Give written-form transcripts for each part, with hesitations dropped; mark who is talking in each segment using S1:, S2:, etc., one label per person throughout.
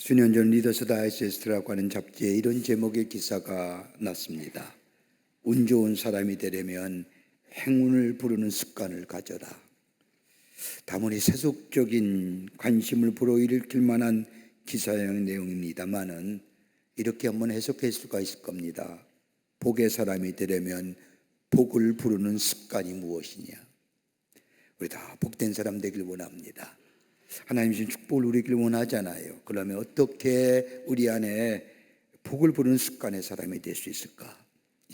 S1: 수년 전 리더스 다이제스트라고 하는 잡지에 이런 제목의 기사가 났습니다. 운 좋은 사람이 되려면 행운을 부르는 습관을 가져라. 다분히 세속적인 관심을 불어일으킬 만한 기사의 내용입니다만은 이렇게 한번 해석할 수가 있을 겁니다. 복의 사람이 되려면 복을 부르는 습관이 무엇이냐? 우리 다 복된 사람 되길 원합니다. 하나님 주신 축복을 누리길 원하잖아요. 그러면 어떻게 우리 안에 복을 부르는 습관의 사람이 될 수 있을까?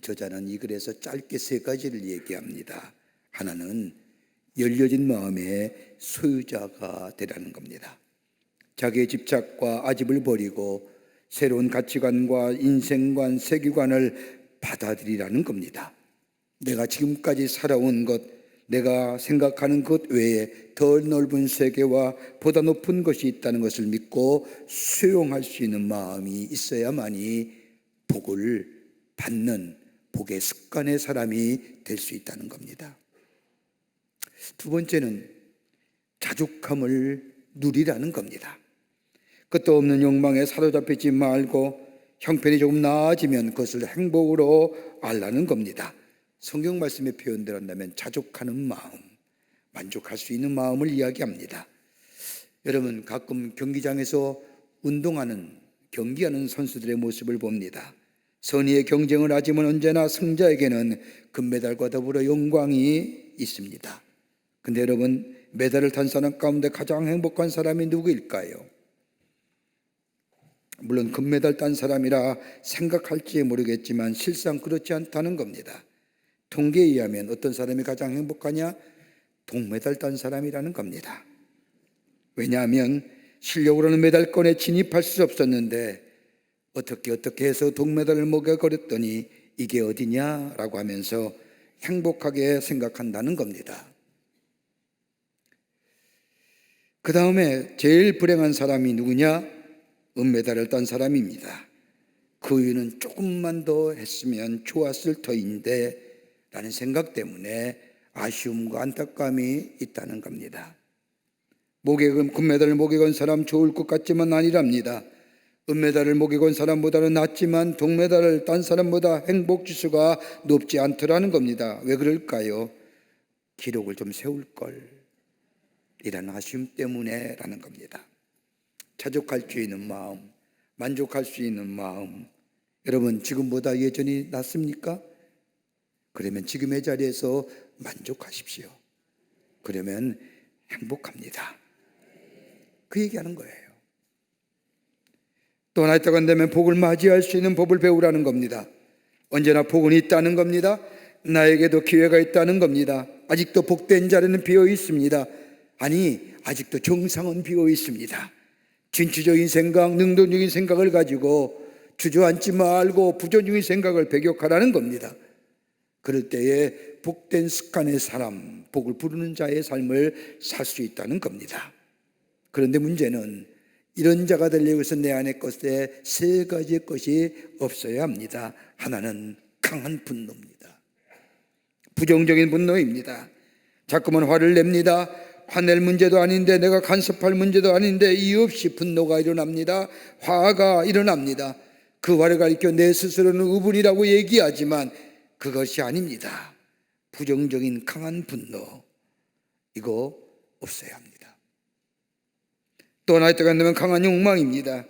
S1: 저자는 이 글에서 짧게 세 가지를 얘기합니다. 하나는 열려진 마음의 소유자가 되라는 겁니다. 자기의 집착과 아집을 버리고 새로운 가치관과 인생관, 세계관을 받아들이라는 겁니다. 내가 지금까지 살아온 것, 내가 생각하는 것 외에 더 넓은 세계와 보다 높은 것이 있다는 것을 믿고 수용할 수 있는 마음이 있어야만이 복을 받는 복의 습관의 사람이 될 수 있다는 겁니다. 두 번째는 자족함을 누리라는 겁니다. 끝도 없는 욕망에 사로잡히지 말고 형편이 조금 나아지면 그것을 행복으로 알라는 겁니다. 성경 말씀에 표현대로 한다면 자족하는 마음, 만족할 수 있는 마음을 이야기합니다. 여러분, 가끔 경기장에서 운동하는, 경기하는 선수들의 모습을 봅니다. 선의의 경쟁을 하지만 언제나 승자에게는 금메달과 더불어 영광이 있습니다. 근데 여러분, 메달을 탄 사람 가운데 가장 행복한 사람이 누구일까요? 물론 금메달 딴 사람이라 생각할지 모르겠지만 실상 그렇지 않다는 겁니다. 통계에 의하면 어떤 사람이 가장 행복하냐? 동메달 딴 사람이라는 겁니다. 왜냐하면 실력으로는 메달권에 진입할 수 없었는데 어떻게 해서 동메달을 먹여버렸더니 이게 어디냐라고 하면서 행복하게 생각한다는 겁니다. 그 다음에 제일 불행한 사람이 누구냐? 은메달을 딴 사람입니다. 그 이유는 조금만 더 했으면 좋았을 터인데 라는 생각 때문에 아쉬움과 안타까움이 있다는 겁니다. 금메달을 목에 건 사람 좋을 것 같지만 아니랍니다. 은메달을 목에 건 사람보다는 낫지만 동메달을 딴 사람보다 행복지수가 높지 않더라는 겁니다. 왜 그럴까요? 기록을 좀 세울 걸 이라는 아쉬움 때문에 라는 겁니다. 자족할 수 있는 마음, 만족할 수 있는 마음, 여러분 지금보다 예전이 낫습니까? 그러면 지금의 자리에서 만족하십시오. 그러면 행복합니다. 그 얘기하는 거예요. 또 하나 있다고 한다면 복을 맞이할 수 있는 법을 배우라는 겁니다. 언제나 복은 있다는 겁니다. 나에게도 기회가 있다는 겁니다. 아직도 복된 자리는 비어 있습니다. 아니, 아직도 정상은 비어 있습니다. 진취적인 생각, 능동적인 생각을 가지고 주저앉지 말고 부정적인 생각을 배격하라는 겁니다. 그럴 때에 복된 습관의 사람, 복을 부르는 자의 삶을 살 수 있다는 겁니다. 그런데 문제는 이런 자가 되려고 해서 내 안의 것에 세 가지의 것이 없어야 합니다. 하나는 강한 분노입니다. 부정적인 분노입니다. 자꾸만 화를 냅니다. 화낼 문제도 아닌데, 내가 간섭할 문제도 아닌데 이유 없이 분노가 일어납니다. 화가 일어납니다. 그 화를 가리켜 내 스스로는 의분이라고 얘기하지만 그것이 아닙니다. 부정적인 강한 분노, 이거 없어야 합니다. 또 하나 있다고 한다면 강한 욕망입니다.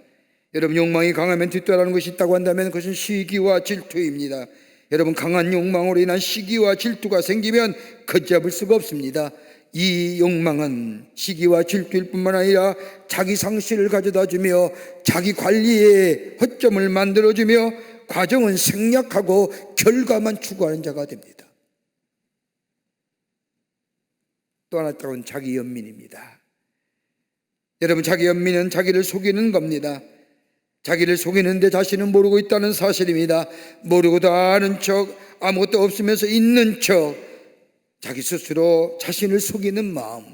S1: 여러분, 욕망이 강하면 뒤따르는 것이 있다고 한다면 그것은 시기와 질투입니다. 여러분, 강한 욕망으로 인한 시기와 질투가 생기면 걷잡을 수가 없습니다. 이 욕망은 시기와 질투일 뿐만 아니라 자기 상실을 가져다 주며 자기 관리에 허점을 만들어주며 과정은 생략하고 결과만 추구하는 자가 됩니다. 또 하나 있다고는 자기 연민입니다. 여러분, 자기 연민은 자기를 속이는 겁니다. 자기를 속이는데 자신은 모르고 있다는 사실입니다. 모르고도 아는 척, 아무것도 없으면서 있는 척, 자기 스스로 자신을 속이는 마음.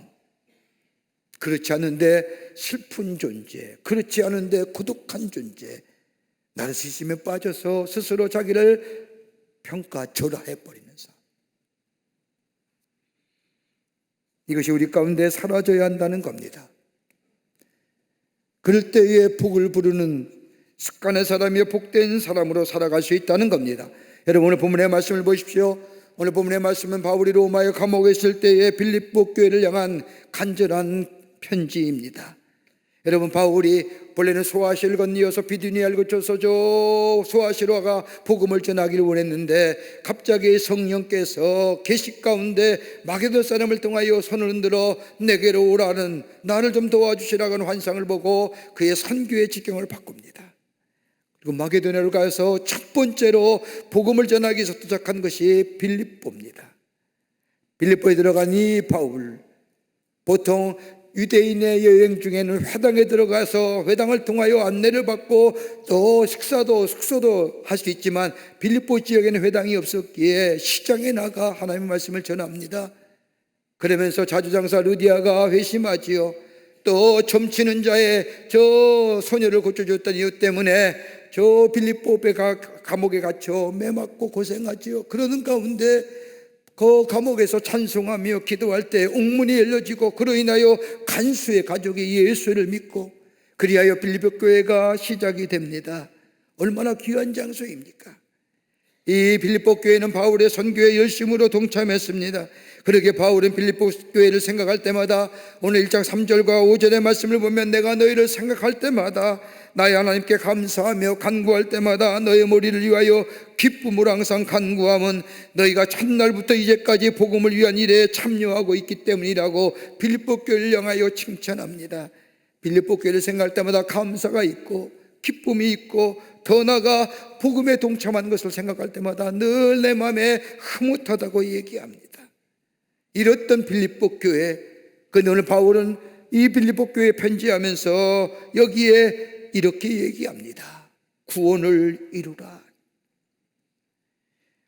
S1: 그렇지 않은데 슬픈 존재, 그렇지 않은데 고독한 존재, 나르시즘에 빠져서 스스로 자기를 평가절하해버리는 삶. 이것이 우리 가운데 사라져야 한다는 겁니다. 그럴 때에 복을 부르는 습관의 사람이여 복된 사람으로 살아갈 수 있다는 겁니다. 여러분, 오늘 본문의 말씀을 보십시오. 오늘 본문의 말씀은 바울이 로마의 감옥에 있을 때에 빌립보 교회를 향한 간절한 편지입니다. 여러분, 바울이 본래는 소아시를 건너서 비두니아를 거쳐서 저 소아시로가 복음을 전하기를 원했는데 갑자기 성령께서 계시 가운데 마게도 사람을 통하여 손을 흔들어 내게로 오라는, 나를 좀 도와주시라고 하는 환상을 보고 그의 선교의 지경을 바꿉니다. 그리고 마게도냐로 가서 첫 번째로 복음을 전하기 위해서 도착한 것이 빌립보입니다. 빌립보에 들어간 이 바울, 보통 유대인의 여행 중에는 회당에 들어가서 회당을 통하여 안내를 받고 또 숙소도 할 수 있지만 빌립보 지역에는 회당이 없었기에 시장에 나가 하나님의 말씀을 전합니다. 그러면서 자주장사 르디아가 회심하지요. 또 점치는 자의 저 소녀를 고쳐줬던 이유 때문에 저 빌립보 감옥에 갇혀 매맞고 고생하지요. 그러는 가운데 그 감옥에서 찬송하며 기도할 때 옥문이 열려지고 그로 인하여 간수의 가족이 예수를 믿고 그리하여 빌립보 교회가 시작이 됩니다. 얼마나 귀한 장소입니까? 이 빌립보 교회는 바울의 선교에 열심으로 동참했습니다. 그렇게 바울은 빌립보 교회를 생각할 때마다 오늘 1장 3절과 5절의 말씀을 보면 내가 너희를 생각할 때마다 나의 하나님께 감사하며 간구할 때마다 너의 머리를 위하여 기쁨으로 항상 간구함은 너희가 첫날부터 이제까지 복음을 위한 일에 참여하고 있기 때문이라고 빌립보 교회를 향하여 칭찬합니다. 빌립보 교회를 생각할 때마다 감사가 있고 기쁨이 있고 더 나아가 복음에 동참하는 것을 생각할 때마다 늘 내 마음에 흐뭇하다고 얘기합니다. 이랬던 빌립보 교회, 그런데 오늘 바울은 이 빌립보 교회에 편지하면서 여기에 이렇게 얘기합니다. 구원을 이루라.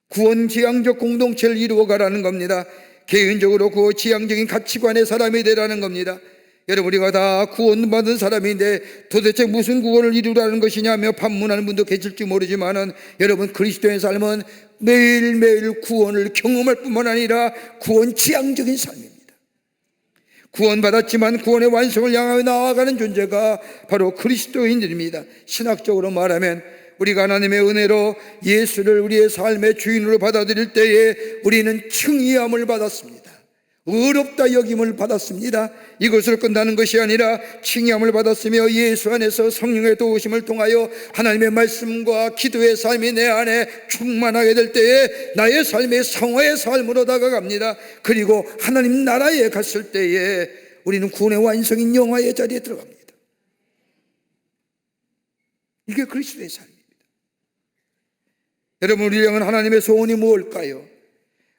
S1: 구원 지향적 공동체를 이루어가라는 겁니다. 개인적으로 그 지향적인 가치관의 사람이 되라는 겁니다. 여러분, 우리가 다 구원받은 사람인데 도대체 무슨 구원을 이루라는 것이냐며 반문하는 분도 계실지 모르지만 여러분, 그리스도의 삶은 매일매일 구원을 경험할 뿐만 아니라 구원 지향적인 삶입니다. 구원받았지만 구원의 완성을 향하여 나아가는 존재가 바로 그리스도인들입니다. 신학적으로 말하면 우리가 하나님의 은혜로 예수를 우리의 삶의 주인으로 받아들일 때에 우리는 칭의함을 받았습니다. 의롭다 여김을 받았습니다. 이것을 끝나는 것이 아니라 칭의함을 받았으며 예수 안에서 성령의 도우심을 통하여 하나님의 말씀과 기도의 삶이 내 안에 충만하게 될 때에 나의 삶이 성화의 삶으로 다가갑니다. 그리고 하나님 나라에 갔을 때에 우리는 구원의 완성인 영화의 자리에 들어갑니다. 이게 그리스도의 삶입니다. 여러분, 우리 영은 하나님의 소원이 무엇일까요?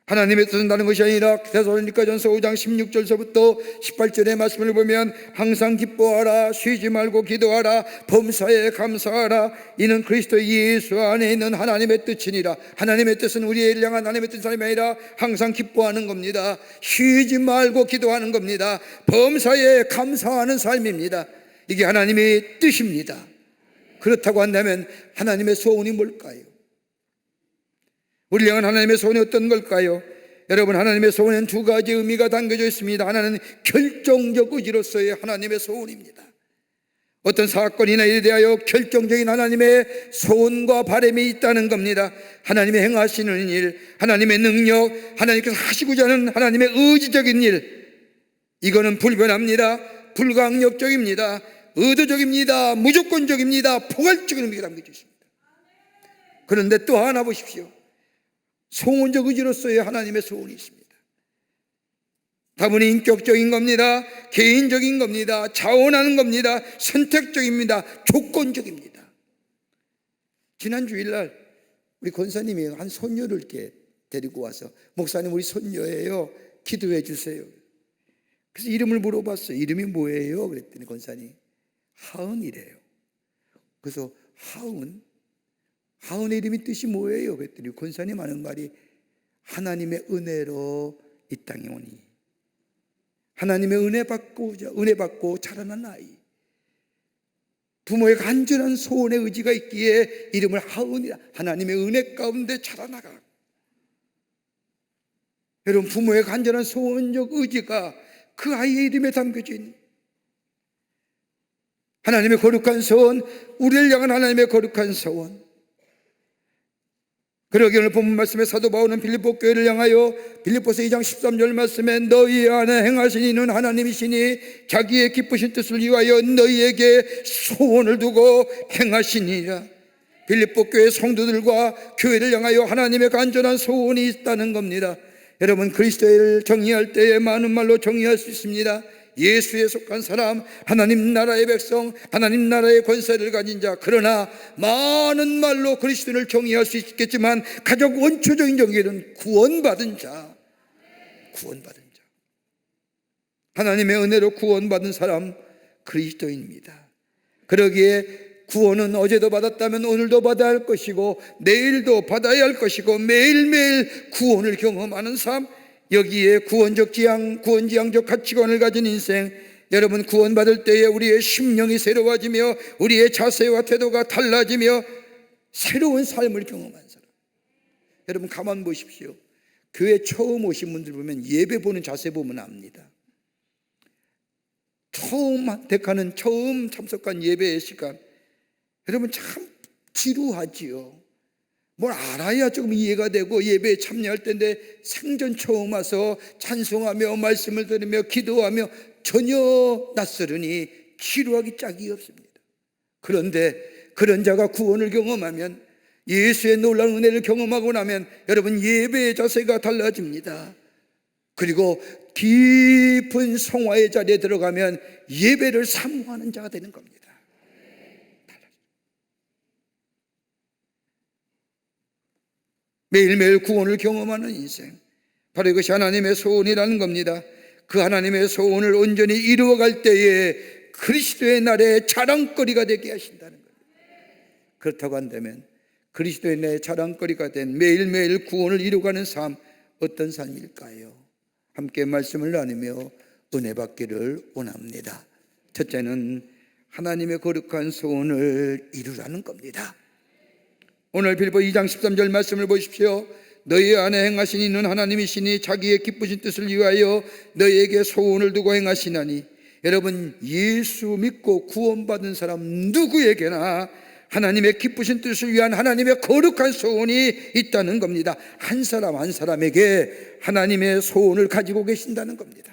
S1: 하나님의 뜻은 다른 것이 아니라 데살로니가전서 5장 16절서부터 18절의 말씀을 보면 항상 기뻐하라, 쉬지 말고 기도하라, 범사에 감사하라, 이는 그리스도 예수 안에 있는 하나님의 뜻이니라. 하나님의 뜻은 우리를 향한 하나님의 뜻이 아니라 항상 기뻐하는 겁니다. 쉬지 말고 기도하는 겁니다. 범사에 감사하는 삶입니다. 이게 하나님의 뜻입니다. 그렇다고 한다면 하나님의 소원이 뭘까요? 우리 향한 하나님의 소원이 어떤 걸까요? 여러분, 하나님의 소원에는 두 가지 의미가 담겨져 있습니다. 하나는 결정적 의지로서의 하나님의 소원입니다. 어떤 사건이나 일에 대하여 결정적인 하나님의 소원과 바람이 있다는 겁니다. 하나님의 행하시는 일, 하나님의 능력, 하나님께서 하시고자 하는 하나님의 의지적인 일, 이거는 불변합니다. 불강력적입니다. 의도적입니다. 무조건적입니다. 포괄적인 의미가 담겨져 있습니다. 그런데 또 하나 보십시오. 소원적 의지로서의 하나님의 소원이 있습니다. 다분히 인격적인 겁니다. 개인적인 겁니다. 자원하는 겁니다. 선택적입니다. 조건적입니다. 지난 주일날 우리 권사님이 한 손녀를 이렇게 데리고 와서 목사님, 우리 손녀예요, 기도해 주세요. 그래서 이름을 물어봤어요. 이름이 뭐예요? 그랬더니 권사님 하은이래요. 그래서 하은의 이름이 뜻이 뭐예요? 그랬더니 권사님 하는 말이 하나님의 은혜로 이 땅에 오니, 하나님의 은혜 받고 자라난 아이, 부모의 간절한 소원의 의지가 있기에 이름을 하은이라, 하나님의 은혜 가운데 자라나가. 여러분, 부모의 간절한 소원적 의지가 그 아이의 이름에 담겨져 있는, 하나님의 거룩한 소원, 우리를 향한 하나님의 거룩한 소원. 그러기 오늘 본문 말씀에 사도 바울은 빌립보 교회를 향하여 빌립보서 2장 13절 말씀에 너희 안에 행하신 이는 하나님이시니 자기의 기쁘신 뜻을 위하여 너희에게 소원을 두고 행하시니라. 빌립보 교회 성도들과 교회를 향하여 하나님의 간절한 소원이 있다는 겁니다. 여러분, 그리스도를 정의할 때에 많은 말로 정의할 수 있습니다. 예수에 속한 사람, 하나님 나라의 백성, 하나님 나라의 권세를 가진 자. 그러나 많은 말로 그리스도를 정의할 수 있겠지만 가장 원초적인 정의는 구원받은 자, 구원받은 자. 하나님의 은혜로 구원받은 사람, 그리스도인입니다. 그러기에 구원은 어제도 받았다면 오늘도 받아야 할 것이고 내일도 받아야 할 것이고 매일매일 구원을 경험하는 삶, 여기에 구원지향적 가치관을 가진 인생. 여러분, 구원받을 때에 우리의 심령이 새로워지며 우리의 자세와 태도가 달라지며 새로운 삶을 경험한 사람. 여러분, 가만 보십시오. 교회 처음 오신 분들 보면 예배 보는 자세 보면 압니다. 처음 참석한 예배의 시간, 여러분 참 지루하지요. 뭘 알아야 조금 이해가 되고 예배에 참여할 때인데 생전 처음 와서 찬송하며 말씀을 들으며 기도하며 전혀 낯설으니 지루하기 짝이 없습니다. 그런데 그런 자가 구원을 경험하면, 예수의 놀라운 은혜를 경험하고 나면 여러분 예배의 자세가 달라집니다. 그리고 깊은 성화의 자리에 들어가면 예배를 사모하는 자가 되는 겁니다. 매일매일 구원을 경험하는 인생, 바로 이것이 하나님의 소원이라는 겁니다. 그 하나님의 소원을 온전히 이루어갈 때에 그리스도의 날에 자랑거리가 되게 하신다는 겁니다. 그렇다고 한다면 그리스도의 날에 자랑거리가 된 매일매일 구원을 이루어가는 삶, 어떤 삶일까요? 함께 말씀을 나누며 은혜 받기를 원합니다. 첫째는 하나님의 거룩한 소원을 이루라는 겁니다. 오늘 빌립보 2장 13절 말씀을 보십시오. 너희 안에 행하신 이는 하나님이시니 자기의 기쁘신 뜻을 위하여 너희에게 소원을 두고 행하시나니. 여러분, 예수 믿고 구원받은 사람 누구에게나 하나님의 기쁘신 뜻을 위한 하나님의 거룩한 소원이 있다는 겁니다. 한 사람 한 사람에게 하나님의 소원을 가지고 계신다는 겁니다.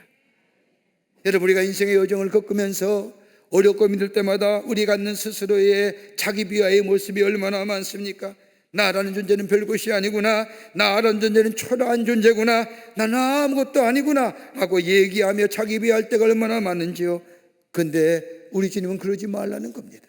S1: 여러분, 우리가 인생의 여정을 겪으면서 어렵고 힘들 때마다 우리가 갖는 스스로의 자기 비하의 모습이 얼마나 많습니까? 나라는 존재는 별것이 아니구나, 나라는 존재는 초라한 존재구나, 나는 아무것도 아니구나 하고 얘기하며 자기 비하할 때가 얼마나 많은지요. 근데 우리 주님은 그러지 말라는 겁니다.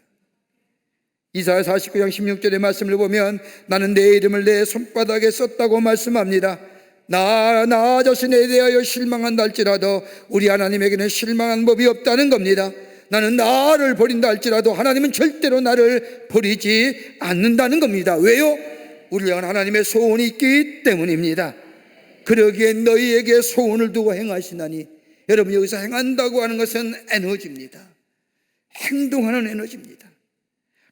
S1: 이사야 49장 16절의 말씀을 보면 나는 내 이름을 내 손바닥에 썼다고 말씀합니다. 나 자신에 대하여 실망한다 할지라도 우리 하나님에게는 실망한 법이 없다는 겁니다. 나는 나를 버린다 할지라도 하나님은 절대로 나를 버리지 않는다는 겁니다. 왜요? 우리를 향한 하나님의 소원이 있기 때문입니다. 그러기에 너희에게 소원을 두고 행하시나니. 여러분, 여기서 행한다고 하는 것은 에너지입니다. 행동하는 에너지입니다.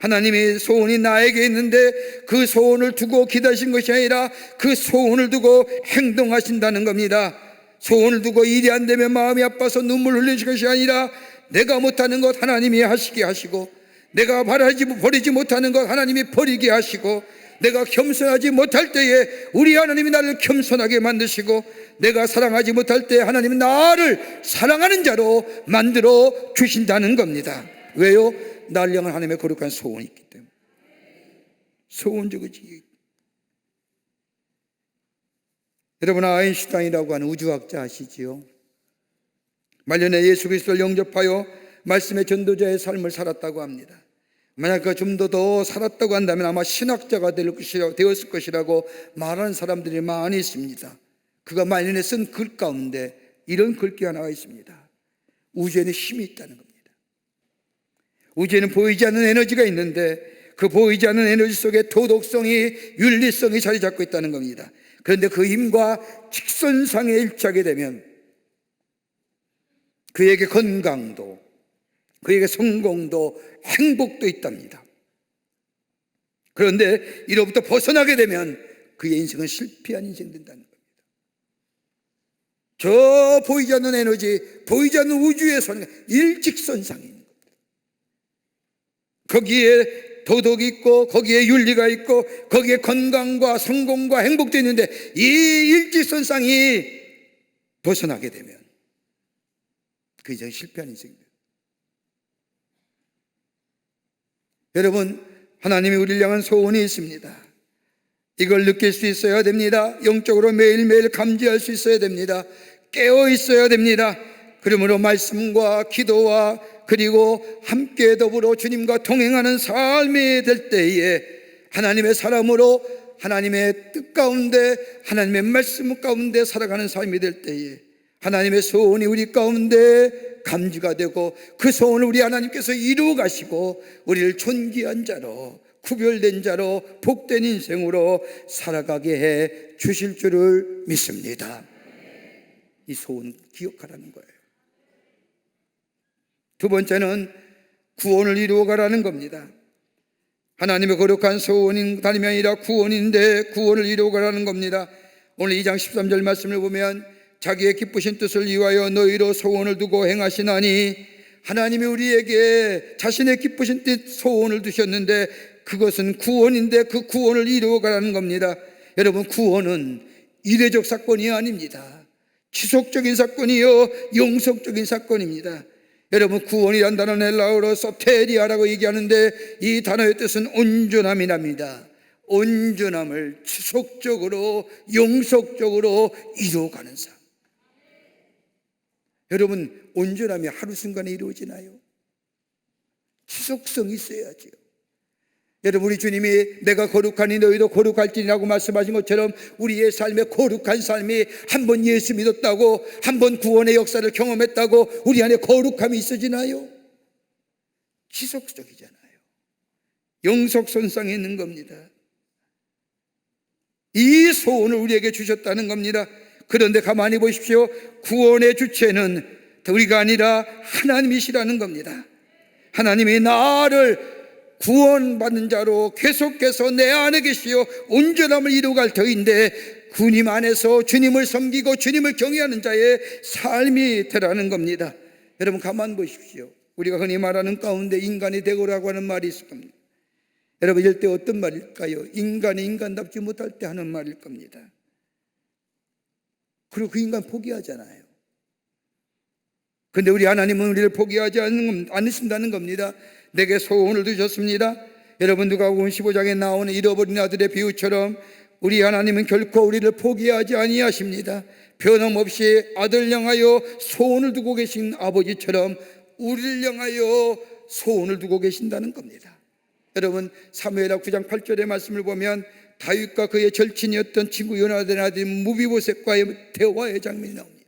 S1: 하나님의 소원이 나에게 있는데 그 소원을 두고 기다리신 것이 아니라 그 소원을 두고 행동하신다는 겁니다. 소원을 두고 일이 안 되면 마음이 아파서 눈물 흘리실 것이 아니라 내가 못하는 것 하나님이 하시게 하시고, 내가 버리지 못하는 것 하나님이 버리게 하시고, 내가 겸손하지 못할 때에 우리 하나님이 나를 겸손하게 만드시고, 내가 사랑하지 못할 때 하나님이 나를 사랑하는 자로 만들어 주신다는 겁니다. 왜요? 나를 향한 하나님의 거룩한 소원이 있기 때문에. 소원적이지. 여러분, 아인슈타인이라고 하는 우주학자 아시지요? 말년에 예수 그리스도를 영접하여 말씀의 전도자의 삶을 살았다고 합니다. 만약 그가 좀 더 살았다고 한다면 아마 신학자가 되었을 것이라고 말하는 사람들이 많이 있습니다. 그가 말년에 쓴 글 가운데 이런 글귀 하나가 있습니다. 우주에는 힘이 있다는 겁니다. 우주에는 보이지 않는 에너지가 있는데 그 보이지 않는 에너지 속에 도덕성이, 윤리성이 자리 잡고 있다는 겁니다. 그런데 그 힘과 직선상에 일치하게 되면 그에게 건강도, 그에게 성공도, 행복도 있답니다. 그런데 이로부터 벗어나게 되면 그의 인생은 실패한 인생 된다는 겁니다. 저 보이지 않는 에너지, 보이지 않는 우주에서는 일직선상에 있는 겁니다. 거기에 도덕이 있고 거기에 윤리가 있고 거기에 건강과 성공과 행복도 있는데 이 일직선상이 벗어나게 되면 그 이상 실패한 인생입니다. 여러분, 하나님이 우리를 향한 소원이 있습니다. 이걸 느낄 수 있어야 됩니다. 영적으로 매일매일 감지할 수 있어야 됩니다. 깨어 있어야 됩니다. 그러므로 말씀과 기도와 그리고 함께 더불어 주님과 동행하는 삶이 될 때에 하나님의 사람으로 하나님의 뜻 가운데 하나님의 말씀 가운데 살아가는 삶이 될 때에 하나님의 소원이 우리 가운데 감지가 되고 그 소원을 우리 하나님께서 이루어 가시고 우리를 존귀한 자로 구별된 자로 복된 인생으로 살아가게 해 주실 줄을 믿습니다. 이 소원 기억하라는 거예요. 두 번째는 구원을 이루어 가라는 겁니다. 하나님의 거룩한 소원인 다름이 아니라 구원인데 구원을 이루어 가라는 겁니다. 오늘 2장 13절 말씀을 보면 자기의 기쁘신 뜻을 위하여 너희로 소원을 두고 행하시나니 하나님이 우리에게 자신의 기쁘신 뜻 소원을 두셨는데 그것은 구원인데 그 구원을 이루어 가라는 겁니다. 여러분, 구원은 이례적 사건이 아닙니다. 지속적인 사건이요 영속적인 사건입니다. 여러분, 구원이란 단어는 헬라어로 소테리아라고 얘기하는데 이 단어의 뜻은 온전함이랍니다. 온전함을 지속적으로 영속적으로 이루어가는 삶. 여러분, 온전함이 하루 순간에 이루어지나요? 지속성이 있어야죠. 여러분, 우리 주님이 내가 거룩하니 너희도 거룩할지라고 말씀하신 것처럼 우리의 삶에 거룩한 삶이 한 번 예수 믿었다고 한 번 구원의 역사를 경험했다고 우리 안에 거룩함이 있어지나요? 지속적이잖아요. 영속선상에 있는 겁니다. 이 소원을 우리에게 주셨다는 겁니다. 그런데 가만히 보십시오. 구원의 주체는 우리가 아니라 하나님이시라는 겁니다. 하나님이 나를 구원받는 자로 계속해서 내 안에 계시어 온전함을 이루어갈 터인데 주님 안에서 주님을 섬기고 주님을 경외하는 자의 삶이 되라는 겁니다. 여러분, 가만 보십시오. 우리가 흔히 말하는 가운데 인간이 되고라고 하는 말이 있을 겁니다. 여러분, 이럴 때 어떤 말일까요? 인간이 인간답지 못할 때 하는 말일 겁니다. 그리고 그 인간 포기하잖아요. 그런데 우리 하나님은 우리를 포기하지 않으신다는 겁니다. 내게 소원을 두셨습니다. 여러분, 누가복음 15장에 나오는 잃어버린 아들의 비유처럼 우리 하나님은 결코 우리를 포기하지 아니하십니다. 변함없이 아들 향하여 소원을 두고 계신 아버지처럼 우리를 향하여 소원을 두고 계신다는 겁니다. 여러분, 사무엘하 9장 8절의 말씀을 보면 다윗과 그의 절친이었던 친구 요나단의 아들 무비보셋과의 대화의 장면이 나옵니다.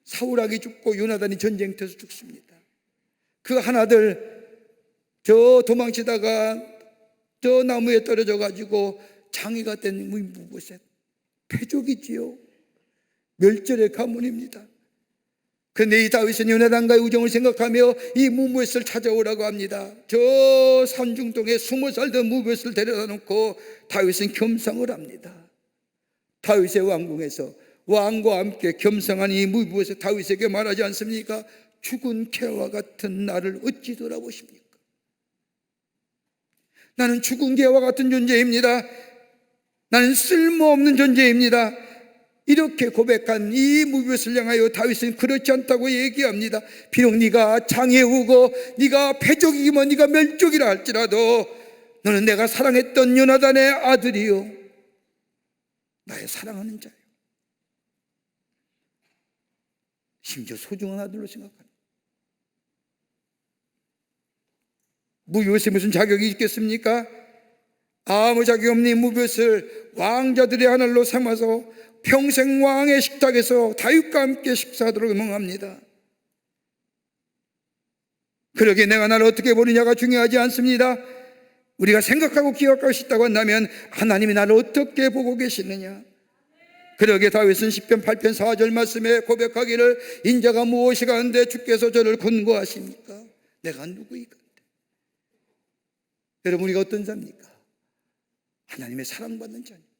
S1: 사울왕이 죽고 요나단이 전쟁터에서 죽습니다. 그 하나들 저 도망치다가 저 나무에 떨어져 가지고 장애가 된 무비보셋, 패족이지요. 멸절의 가문입니다. 그런데 이 다윗은 요나단과의 우정을 생각하며 이 무비보셋을 찾아오라고 합니다. 저 산중동에 20살 된 무비보셋을 데려다 놓고 다윗은 겸상을 합니다. 다윗의 왕궁에서 왕과 함께 겸상한 이 무비보셋 다윗에게 말하지 않습니까? 죽은 개와 같은 나를 어찌 돌아보십니까? 나는 죽은 개와 같은 존재입니다. 나는 쓸모없는 존재입니다. 이렇게 고백한 이 무비보셋을 향하여 다윗은 그렇지 않다고 얘기합니다. 비록 네가 장애우고 네가 패족이기만 네가 멸족이라 할지라도 너는 내가 사랑했던 요나단의 아들이요 나의 사랑하는 자요. 심지어 소중한 아들로 생각하는. 무비보셋이 무슨 자격이 있겠습니까? 아무 자격 없는 무비보셋을 왕자들의 하늘로 삼아서 평생 왕의 식탁에서 다윗과 함께 식사하도록 명합니다. 그러게 내가 나를 어떻게 보느냐가 중요하지 않습니다. 우리가 생각하고 기억하고 싶다고 한다면 하나님이 나를 어떻게 보고 계시느냐. 그러게 다윗은 시편 8편 4절 말씀에 고백하기를 인자가 무엇이 가는데 주께서 저를 권고하십니까? 내가 누구이까? 여러분, 우리가 어떤 자입니까? 하나님의 사랑받는 자입니다.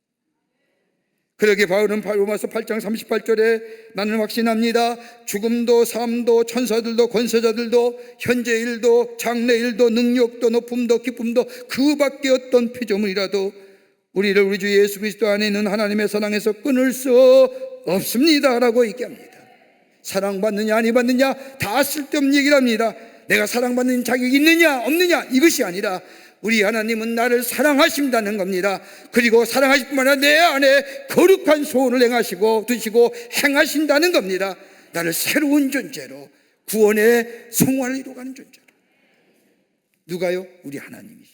S1: 그러게 바울은 로마서 8장 38절에 나는 확신합니다. 죽음도 삶도 천사들도 권세자들도 현재 일도 장래 일도 능력도 높음도 기쁨도 그 밖에 어떤 피조물이라도 우리를 우리 주 예수 그리스도 안에 있는 하나님의 사랑에서 끊을 수 없습니다 라고 얘기합니다. 사랑받느냐 아니 받느냐 다 쓸데없는 얘기를 합니다. 내가 사랑받는 자격이 있느냐 없느냐 이것이 아니라 우리 하나님은 나를 사랑하신다는 겁니다. 그리고 사랑하실 뿐만 아니라 내 안에 거룩한 소원을 행하시고 드시고 행하신다는 겁니다. 나를 새로운 존재로 구원의 성화를 이루어가는 존재로. 누가요? 우리 하나님이시.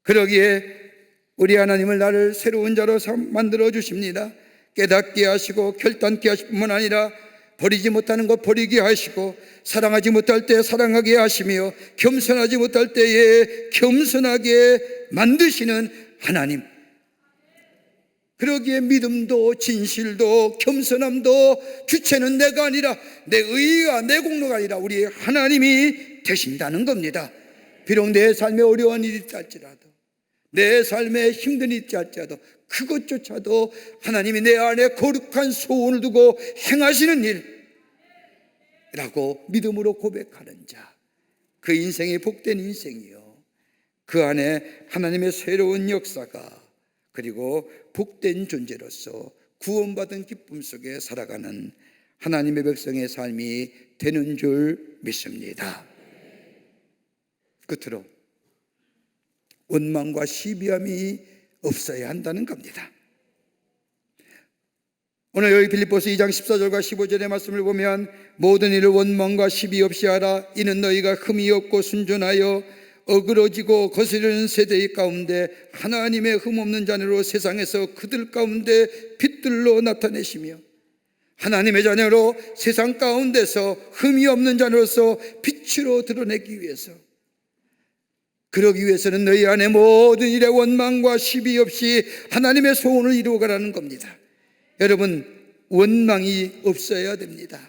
S1: 그러기에 우리 하나님을 나를 새로운 자로 만들어 주십니다. 깨닫게 하시고 결단케 하실 뿐만 아니라 버리지 못하는 것 버리게 하시고 사랑하지 못할 때 사랑하게 하시며 겸손하지 못할 때에 겸손하게 만드시는 하나님. 그러기에 믿음도 진실도 겸손함도 주체는 내가 아니라 내 의의가 내 공로가 아니라 우리 하나님이 되신다는 겁니다. 비록 내 삶에 어려운 일이 있다 할지라도 내 삶에 힘든 일이 있다 할지라도 그것조차도 하나님이 내 안에 거룩한 소원을 두고 행하시는 일이라고 믿음으로 고백하는 자, 그 인생이 복된 인생이요, 그 안에 하나님의 새로운 역사가 그리고 복된 존재로서 구원받은 기쁨 속에 살아가는 하나님의 백성의 삶이 되는 줄 믿습니다. 끝으로 원망과 시비함이 없어야 한다는 겁니다. 오늘 여기 빌립보서 2장 14절과 15절의 말씀을 보면 모든 일을 원망과 시비 없이 하라. 이는 너희가 흠이 없고 순전하여 어그러지고 거스르는 세대의 가운데 하나님의 흠없는 자녀로 세상에서 그들 가운데 빛들로 나타내시며 하나님의 자녀로 세상 가운데서 흠이 없는 자녀로서 빛으로 드러내기 위해서, 그러기 위해서는 너희 안에 모든 일에 원망과 시비 없이 하나님의 소원을 이루어가라는 겁니다. 여러분, 원망이 없어야 됩니다.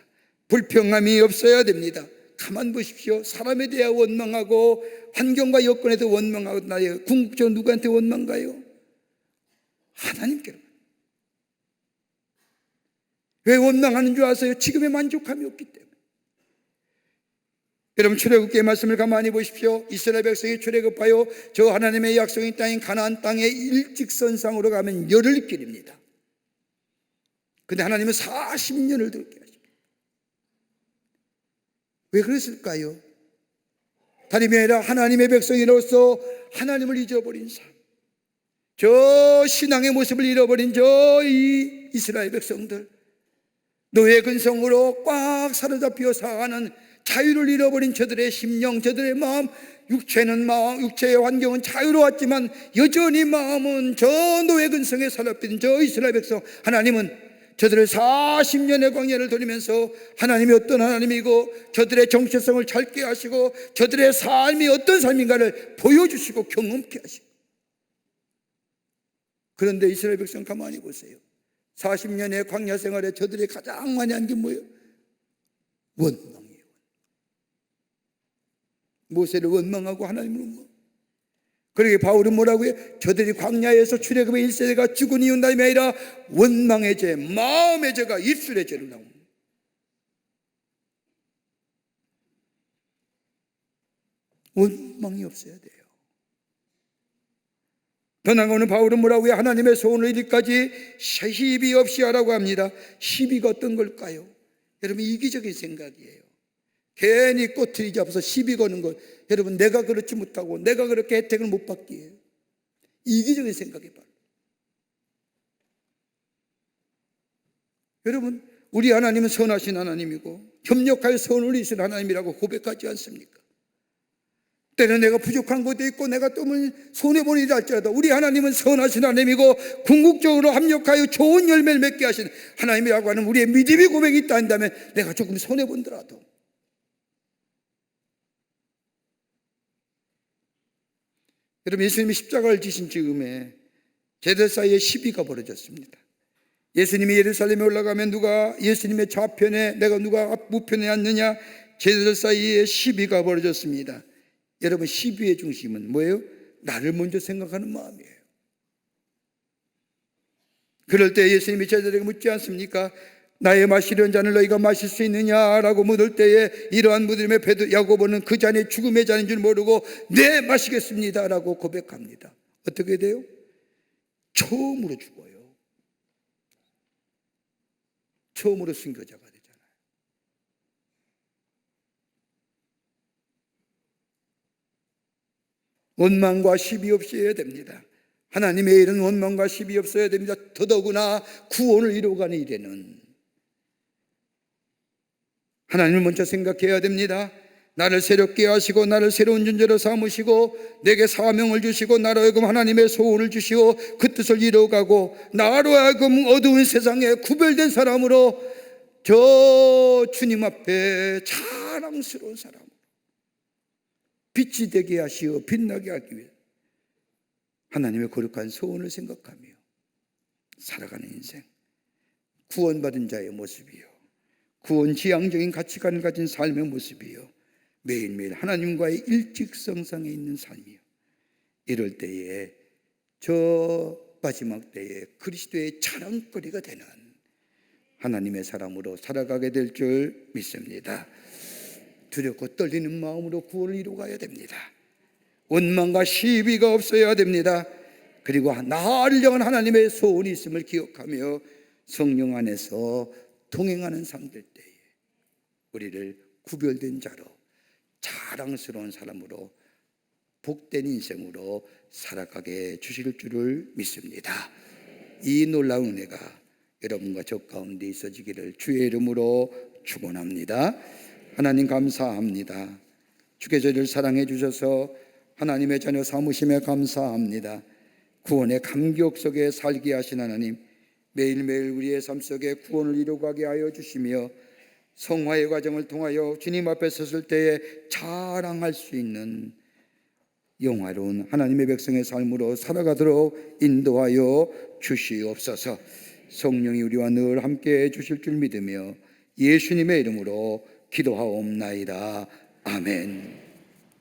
S1: 불평함이 없어야 됩니다. 가만 보십시오. 사람에 대해 원망하고 환경과 여건에 대해 원망하고 나의 궁극적으로 누구한테 원망가요? 하나님께로. 왜 원망하는 줄 아세요? 지금의 만족함이 없기 때문에. 여러분, 출애굽기의 말씀을 가만히 보십시오. 이스라엘 백성이 출애굽하여 저 하나님의 약속인 땅인 가나안 땅에 일직선상으로 가면 열흘길입니다. 근데 하나님은 40년을 들게 하십니다. 왜 그랬을까요? 다름이 아니라 하나님의 백성으로서 하나님을 잊어버린 삶, 저 신앙의 모습을 잃어버린 저 이스라엘 백성들, 노예 근성으로 꽉 사로잡혀 사는 자유를 잃어버린 저들의 심령, 저들의 마음, 육체의 환경은 자유로웠지만 여전히 마음은 저 노예 근성에 사로잡힌 저 이스라엘 백성. 하나님은 저들을 40년의 광야를 돌리면서 하나님이 어떤 하나님이고 저들의 정체성을 찾게 하시고 저들의 삶이 어떤 삶인가를 보여주시고 경험케 하시고. 그런데 이스라엘 백성 가만히 보세요. 40년의 광야 생활에 저들이 가장 많이 한 게 뭐예요? 원망이에요. 모세를 원망하고 하나님을 원망. 그러게 바울은 뭐라고 해요? 저들이 광야에서 출애굽의 1세대가 죽은 이유 나임이 아니라 원망의 죄, 마음의 죄가 입술의 죄로 나옵니다. 원망이 없어야 돼요. 더 나아가는 바울은 뭐라고 해요? 하나님의 소원을 이루기까지 시비 없이 하라고 합니다. 시비가 어떤 걸까요? 여러분, 이기적인 생각이에요. 괜히 꼬투리 잡아서 시비 거는 것. 여러분, 내가 그렇지 못하고 내가 그렇게 혜택을 못 받기에 이기적인 생각이 바로. 여러분, 우리 하나님은 선하신 하나님이고 협력하여 선을 이루신 하나님이라고 고백하지 않습니까? 때는 내가 부족한 것도 있고 내가 또 손해보는 일이 할지라도 우리 하나님은 선하신 하나님이고 궁극적으로 합력하여 좋은 열매를 맺게 하신 하나님이라고 하는 우리의 믿음의 고백이 있다 한다면 내가 조금 손해본더라도 여러분, 예수님이 십자가를 지신 즈음에 제들 사이에 시비가 벌어졌습니다. 예수님이 예루살렘에 올라가면 누가 예수님의 좌편에 내가 누가 우편에 앉느냐, 제들 사이에 시비가 벌어졌습니다. 여러분, 시비의 중심은 뭐예요? 나를 먼저 생각하는 마음이에요. 그럴 때 예수님이 제자들에게 묻지 않습니까? 나의 마시려는 잔을 너희가 마실 수 있느냐라고 묻을 때에 이러한 무덤에 야고보는 그 잔이 죽음의 잔인 줄 모르고 네 마시겠습니다라고 고백합니다. 어떻게 돼요? 처음으로 죽어요. 처음으로 순교자가 되잖아요. 원망과 시비 없어야 됩니다. 하나님의 일은 원망과 시비 없어야 됩니다. 더더구나 구원을 이루어가는 일에는 하나님을 먼저 생각해야 됩니다. 나를 새롭게 하시고 나를 새로운 존재로 삼으시고 내게 사명을 주시고 나로 하여금 하나님의 소원을 주시고 그 뜻을 이루어가고 나로 하여금 어두운 세상에 구별된 사람으로 저 주님 앞에 자랑스러운 사람으로 빛이 되게 하시어 빛나게 하기 위해 하나님의 거룩한 소원을 생각하며 살아가는 인생, 구원받은 자의 모습이요, 구원 지향적인 가치관을 가진 삶의 모습이요, 매일매일 하나님과의 일직성상에 있는 삶이요, 이럴 때에 저 마지막 때에 그리스도의 자랑거리가 되는 하나님의 사람으로 살아가게 될 줄 믿습니다. 두렵고 떨리는 마음으로 구원을 이루어가야 됩니다. 원망과 시비가 없어야 됩니다. 그리고 나를 향한 하나님의 소원이 있음을 기억하며 성령 안에서 동행하는 삶들 때에 우리를 구별된 자로 자랑스러운 사람으로 복된 인생으로 살아가게 주실 줄을 믿습니다. 이 놀라운 은혜가 여러분과 저 가운데 있어지기를 주의 이름으로 축원합니다. 하나님 감사합니다. 주께 저희를 사랑해 주셔서 하나님의 자녀 삼으심에 감사합니다. 구원의 감격 속에 살게 하신 하나님, 매일매일 우리의 삶 속에 구원을 이루어가게 하여 주시며 성화의 과정을 통하여 주님 앞에 섰을 때에 자랑할 수 있는 영화로운 하나님의 백성의 삶으로 살아가도록 인도하여 주시옵소서. 성령이 우리와 늘 함께해 주실 줄 믿으며 예수님의 이름으로 기도하옵나이다. 아멘.